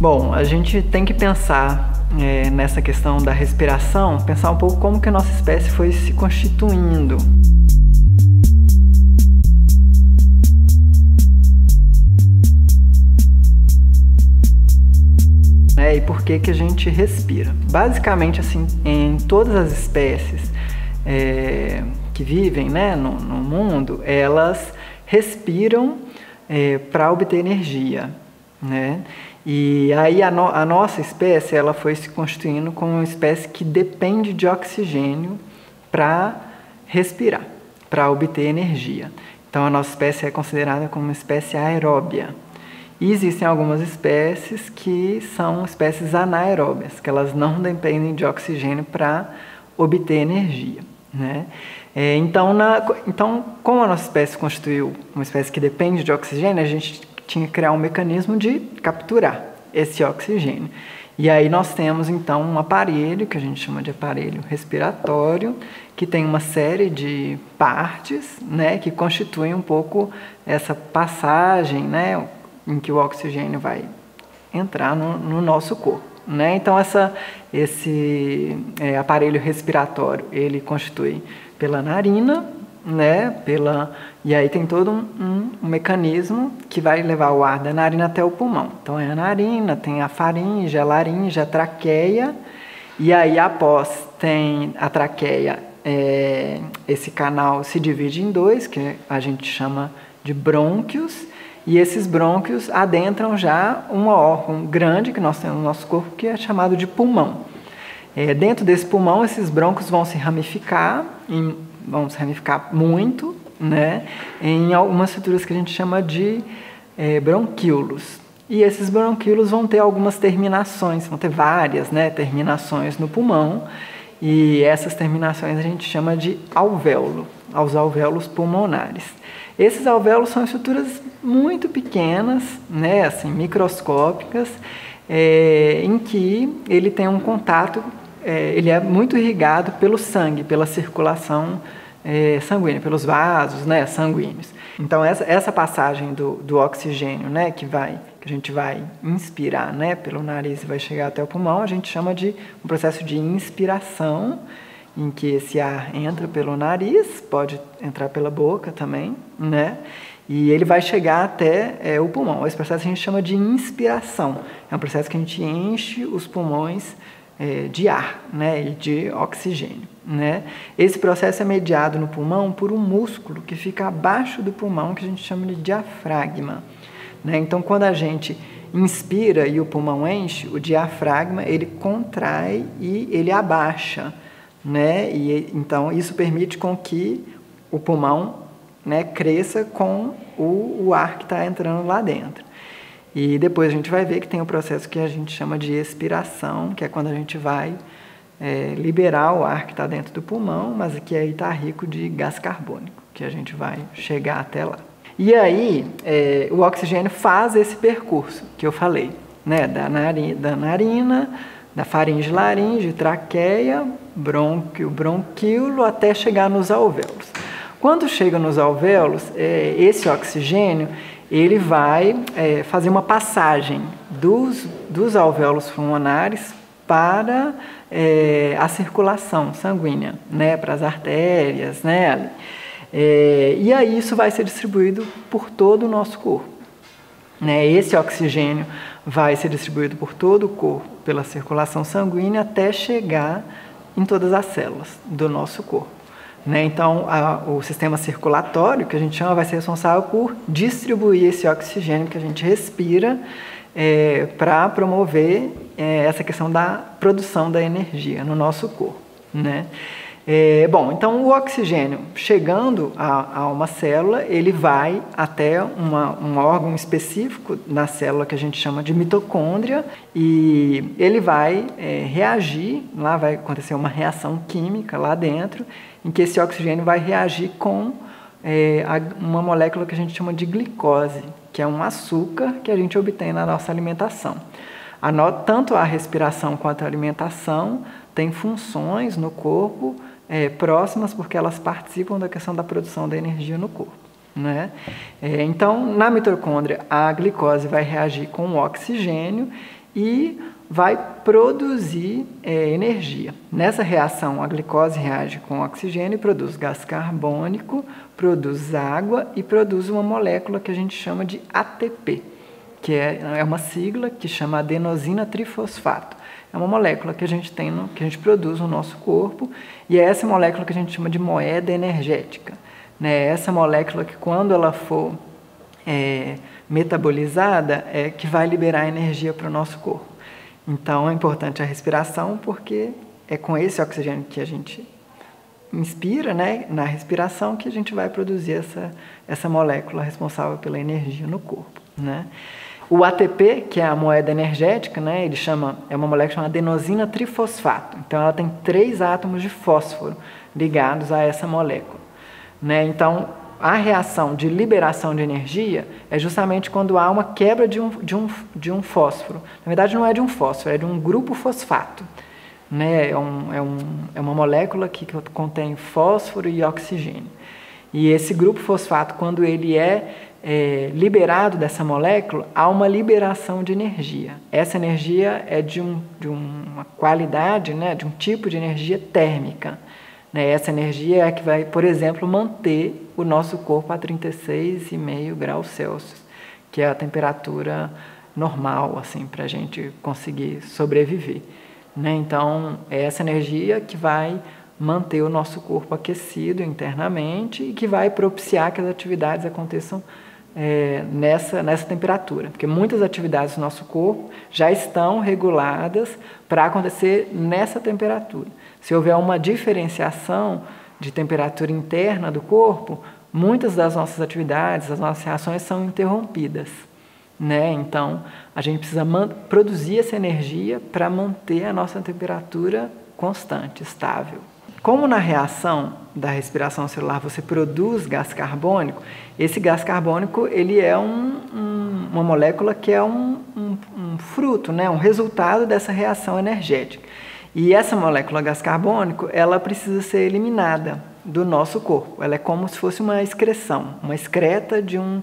Bom, a gente tem que pensar nessa questão da respiração, pensar um pouco como que a nossa espécie foi se constituindo. E por que que a gente respira? Basicamente, assim, em todas as espécies que vivem, né, no mundo, elas respiram para obter energia, né? E aí a nossa espécie ela foi se constituindo como uma espécie que depende de oxigênio para respirar, para obter energia. Então a nossa espécie é considerada como uma espécie aeróbia. E existem algumas espécies que são espécies anaeróbias, que elas não dependem de oxigênio para obter energia, né? Então, como a nossa espécie constituiu uma espécie que depende de oxigênio, a gente tinha que criar um mecanismo de capturar esse oxigênio. E aí nós temos, então, um aparelho, que a gente chama de aparelho respiratório, que tem uma série de partes, né, que constituem um pouco essa passagem, né, em que o oxigênio vai entrar no nosso corpo, né? Então, esse aparelho respiratório, ele constitui pela narina, né? E aí tem todo um mecanismo que vai levar o ar da narina até o pulmão. Então, é a narina, tem a faringe, a laringe, a traqueia, e aí após tem a traqueia, esse canal se divide em dois, que a gente chama de brônquios, e esses brônquios adentram já um órgão grande que nós temos no nosso corpo, que é chamado de pulmão. Dentro desse pulmão, esses brônquios vão se ramificar muito, né, em algumas estruturas que a gente chama de bronquíolos. E esses bronquíolos vão ter algumas terminações, vão ter várias, né, terminações no pulmão, e essas terminações a gente chama de alvéolo, aos alvéolos pulmonares. Esses alvéolos são estruturas muito pequenas, né, assim, microscópicas, em que ele tem um contato, ele é muito irrigado pelo sangue, pela circulação sanguínea, pelos vasos, né, sanguíneos. Então, essa passagem do oxigênio, né, que a gente vai inspirar, né, pelo nariz e vai chegar até o pulmão, a gente chama de um processo de inspiração, em que esse ar entra pelo nariz, pode entrar pela boca também, né? E ele vai chegar até o pulmão. Esse processo a gente chama de inspiração. É um processo que a gente enche os pulmões de ar, né? E de oxigênio, né? Esse processo é mediado no pulmão por um músculo que fica abaixo do pulmão, que a gente chama de diafragma, né? Então, quando a gente inspira e o pulmão enche, o diafragma ele contrai e ele abaixa, né? E então isso permite com que o pulmão, né, cresça com o ar que está entrando lá dentro. E depois a gente vai ver que tem o processo que a gente chama de expiração, que é quando a gente vai liberar o ar que está dentro do pulmão, mas que aí está rico de gás carbônico, que a gente vai chegar até lá. E aí o oxigênio faz esse percurso que eu falei, né, da narina, da faringe, laringe, traqueia, brônquio, bronquíolo, até chegar nos alvéolos. Quando chega nos alvéolos, esse oxigênio ele vai fazer uma passagem dos alvéolos pulmonares para a circulação sanguínea, né, para as artérias, né, e aí isso vai ser distribuído por todo o nosso corpo, né? Esse oxigênio vai ser distribuído por todo o corpo pela circulação sanguínea até chegar em todas as células do nosso corpo, né? Então, o sistema circulatório, que a gente chama, vai ser responsável por distribuir esse oxigênio que a gente respira para promover essa questão da produção da energia no nosso corpo, né? Bom, então o oxigênio chegando a uma célula, ele vai até um órgão específico na célula que a gente chama de mitocôndria e ele vai reagir, lá vai acontecer uma reação química lá dentro, em que esse oxigênio vai reagir com uma molécula que a gente chama de glicose, que é um açúcar que a gente obtém na nossa alimentação. Tanto a respiração quanto a alimentação têm funções no corpo próximas, porque elas participam da questão da produção da energia no corpo, né? Então, na mitocôndria, a glicose vai reagir com o oxigênio e vai produzir energia. Nessa reação, a glicose reage com o oxigênio e produz gás carbônico, produz água e produz uma molécula que a gente chama de ATP, que é uma sigla que chama adenosina trifosfato. É uma molécula que a gente tem, que a gente produz no nosso corpo, e é essa molécula que a gente chama de moeda energética. Né? Essa molécula que, quando ela for metabolizada, é que vai liberar energia para o nosso corpo. Então, é importante a respiração, porque é com esse oxigênio que a gente inspira, né, na respiração, que a gente vai produzir essa molécula responsável pela energia no corpo. Né? O ATP, que é a moeda energética, né, é uma molécula chamada adenosina trifosfato. Então, ela tem 3 átomos de fósforo ligados a essa molécula. Né? Então, a reação de liberação de energia é justamente quando há uma quebra de um fósforo. Na verdade, não é de um fósforo, é de um grupo fosfato. Né? É uma molécula que contém fósforo e oxigênio. E esse grupo fosfato, quando ele é liberado dessa molécula, há uma liberação de energia. Essa energia é de uma qualidade, né? De um tipo de energia térmica. Essa energia é que vai, por exemplo, manter o nosso corpo a 36,5 graus Celsius, que é a temperatura normal, assim, para a gente conseguir sobreviver. Então, é essa energia que vai manter o nosso corpo aquecido internamente e que vai propiciar que as atividades aconteçam nessa temperatura. Porque muitas atividades do nosso corpo já estão reguladas para acontecer nessa temperatura. Se houver uma diferenciação de temperatura interna do corpo, muitas das nossas atividades, as nossas reações são interrompidas. Né? Então, a gente precisa produzir essa energia para manter a nossa temperatura constante, estável. Como na reação da respiração celular você produz gás carbônico, esse gás carbônico ele é uma molécula que é um fruto, né? Um resultado dessa reação energética. E essa molécula gás carbônico, ela precisa ser eliminada do nosso corpo. Ela é como se fosse uma excreção, uma excreta de um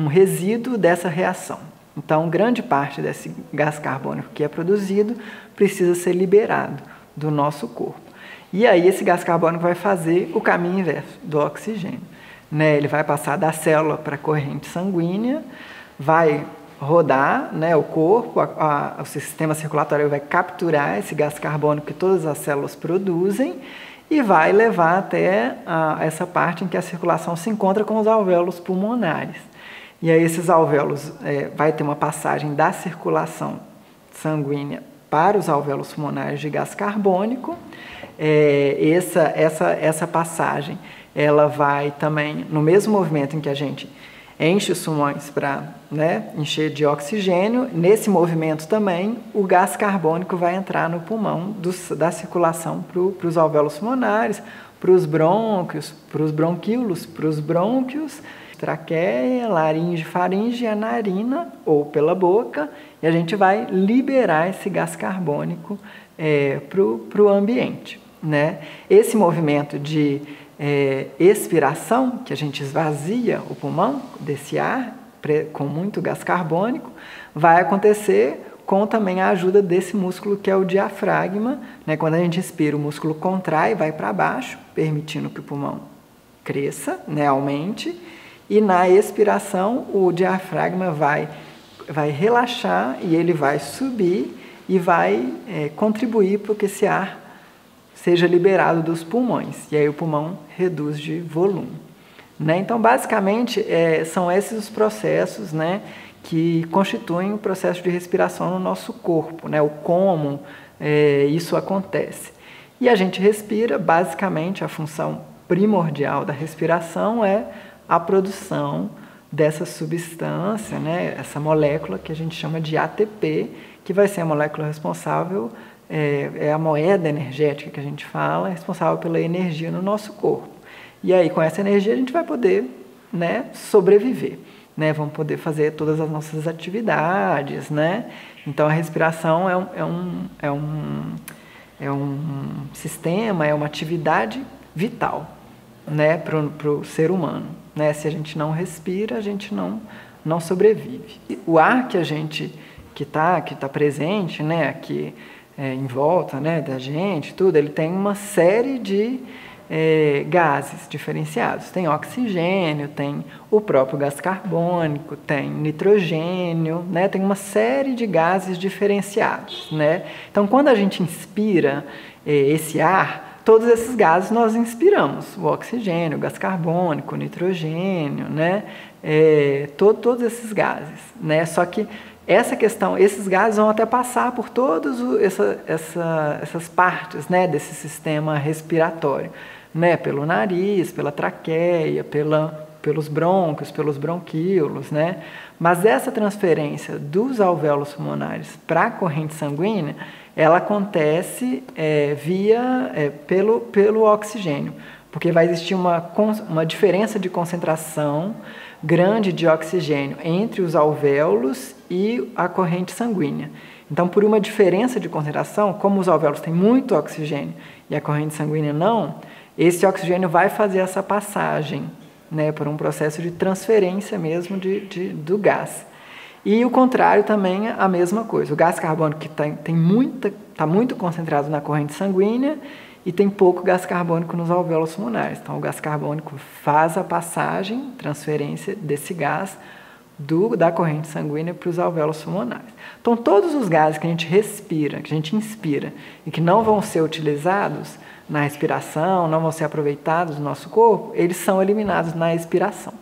resíduo dessa reação. Então, grande parte desse gás carbônico que é produzido precisa ser liberado do nosso corpo. E aí esse gás carbônico vai fazer o caminho inverso do oxigênio. Né? Ele vai passar da célula para a corrente sanguínea, vai rodar, né, o corpo, o sistema circulatório vai capturar esse gás carbônico que todas as células produzem e vai levar até essa parte em que a circulação se encontra com os alvéolos pulmonares. E aí esses alvéolos vai ter uma passagem da circulação sanguínea para os alvéolos pulmonares de gás carbônico. Essa passagem ela vai também, no mesmo movimento em que a gente enche os pulmões para, né, encher de oxigênio, nesse movimento também o gás carbônico vai entrar no pulmão da circulação para os alvéolos pulmonares, para os brônquios, para os bronquíolos, para os brônquios, traqueia, laringe, faringe e a narina, ou pela boca, e a gente vai liberar esse gás carbônico para o ambiente. Né? Esse movimento de expiração, que a gente esvazia o pulmão desse ar com muito gás carbônico, vai acontecer com também a ajuda desse músculo que é o diafragma. Né? Quando a gente inspira, o músculo contrai, vai para baixo, permitindo que o pulmão cresça, né, aumente, e na expiração o diafragma vai relaxar e ele vai subir e vai contribuir para que esse ar seja liberado dos pulmões, e aí o pulmão reduz de volume. Né? Então, basicamente, são esses os processos, né, que constituem o processo de respiração no nosso corpo, né? O como isso acontece. E a gente respira, basicamente, a função primordial da respiração é a produção dessa substância, né, essa molécula que a gente chama de ATP, que vai ser a molécula responsável, é a moeda energética que a gente fala, responsável pela energia no nosso corpo. E aí, com essa energia, a gente vai poder, né, sobreviver. Né? Vamos poder fazer todas as nossas atividades. Né? Então, a respiração é um sistema, é uma atividade vital, né, para o ser humano. Né? Se a gente não respira, a gente não sobrevive. O ar que a gente tá presente, né, aqui em volta, né, da gente, tudo, ele tem uma série de gases diferenciados. Tem oxigênio, tem o próprio gás carbônico, tem nitrogênio, né? Tem uma série de gases diferenciados, né? Então, quando a gente inspira esse ar, todos esses gases nós inspiramos. O oxigênio, o gás carbônico, o nitrogênio, né? Todos esses gases, né? Só que essa questão, esses gases vão até passar por todas essas partes, né, desse sistema respiratório, né, pelo nariz, pela traqueia, pelos brônquios, pelos bronquíolos, né? Mas essa transferência dos alvéolos pulmonares para a corrente sanguínea, ela acontece pelo oxigênio, porque vai existir uma diferença de concentração grande de oxigênio entre os alvéolos e a corrente sanguínea. Então, por uma diferença de concentração, como os alvéolos têm muito oxigênio e a corrente sanguínea não, esse oxigênio vai fazer essa passagem, né, por um processo de transferência mesmo do gás. E o contrário também é a mesma coisa. O gás carbônico que está muito concentrado na corrente sanguínea e tem pouco gás carbônico nos alvéolos pulmonares. Então, o gás carbônico faz a passagem, transferência desse gás da corrente sanguínea para os alvéolos pulmonares. Então, todos os gases que a gente respira, que a gente inspira e que não vão ser utilizados na respiração, não vão ser aproveitados no nosso corpo, eles são eliminados na expiração.